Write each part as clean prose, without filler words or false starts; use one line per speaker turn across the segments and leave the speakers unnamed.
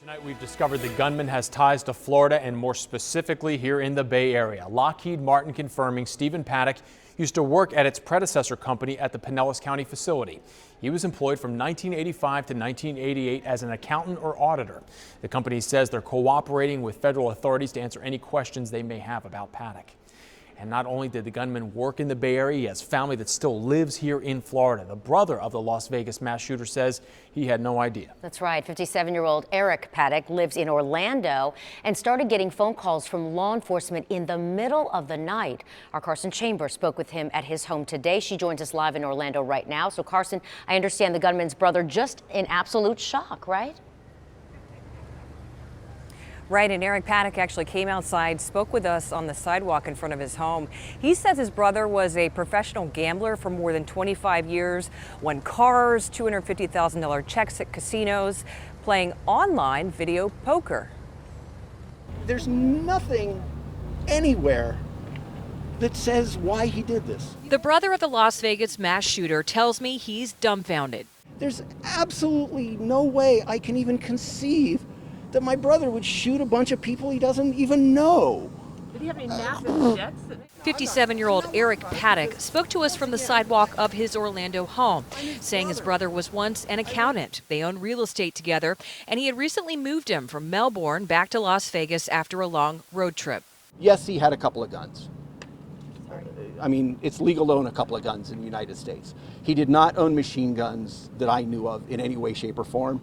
Tonight we've discovered the gunman has ties to Florida and more specifically here in the Bay Area. Lockheed Martin confirming Stephen Paddock used to work at its predecessor company at the Pinellas County facility. He was employed from 1985 to 1988 as an accountant or auditor. The company says they're cooperating with federal authorities to answer any questions they may have about Paddock. And not only did the gunman work in the Bay Area, he has family that still lives here in Florida. The brother of the Las Vegas mass shooter says he had no idea.
That's right. 57-year-old Eric Paddock lives in Orlando and started getting phone calls from law enforcement in the middle of the night. Our Carson Chambers spoke with him at his home today. She joins us live in Orlando right now. So Carson, I understand the gunman's brother just in absolute shock, right?
Right, and Eric Paddock actually came outside, spoke with us on the sidewalk in front of his home. He says his brother was a professional gambler for more than 25 years, won cars, $250,000 checks at casinos, playing online video poker.
There's nothing anywhere that says why he did this.
The brother of the Las Vegas mass shooter tells me he's dumbfounded.
There's absolutely no way I can even conceive that my brother would shoot a bunch of people he doesn't even know.
Did he have any massive debts?
57-year-old Eric Paddock spoke to us from the sidewalk of his Orlando home, saying his brother was once an accountant. They owned real estate together, and he had recently moved him from Melbourne back to Las Vegas after a long road trip.
Yes, he had a couple of guns. I mean, it's legal to own a couple of guns in the United States. He did not own machine guns that I knew of in any way, shape, or form.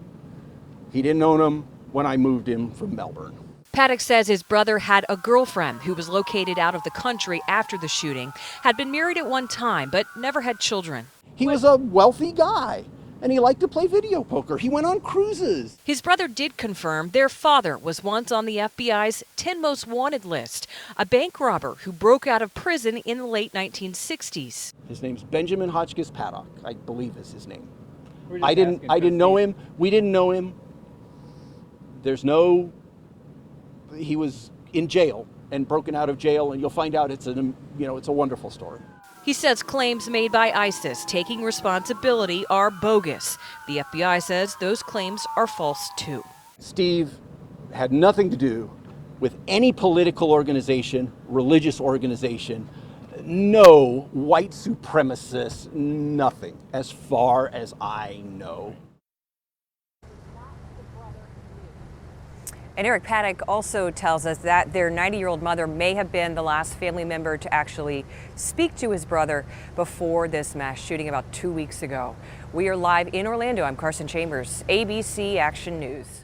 He didn't own them when I moved him from Melbourne.
Paddock says his brother had a girlfriend who was located out of the country after the shooting, had been married at one time, but never had children.
He was a wealthy guy, and he liked to play video poker. He went on cruises.
His brother did confirm their father was once on the FBI's 10 most wanted list, a bank robber who broke out of prison in the late 1960s.
His name's Benjamin Hotchkiss Paddock, I believe is his name. I didn't know him. We didn't know him. He was in jail and broken out of jail, and you'll find out it's a wonderful story.
He says claims made by ISIS taking responsibility are bogus. The FBI says those claims are false too.
Steve had nothing to do with any political organization, religious organization, no white supremacists, nothing, as far as I know.
And Eric Paddock also tells us that their 90-year-old mother may have been the last family member to actually speak to his brother before this mass shooting about 2 weeks ago. We are live in Orlando. I'm Carson Chambers, ABC Action News.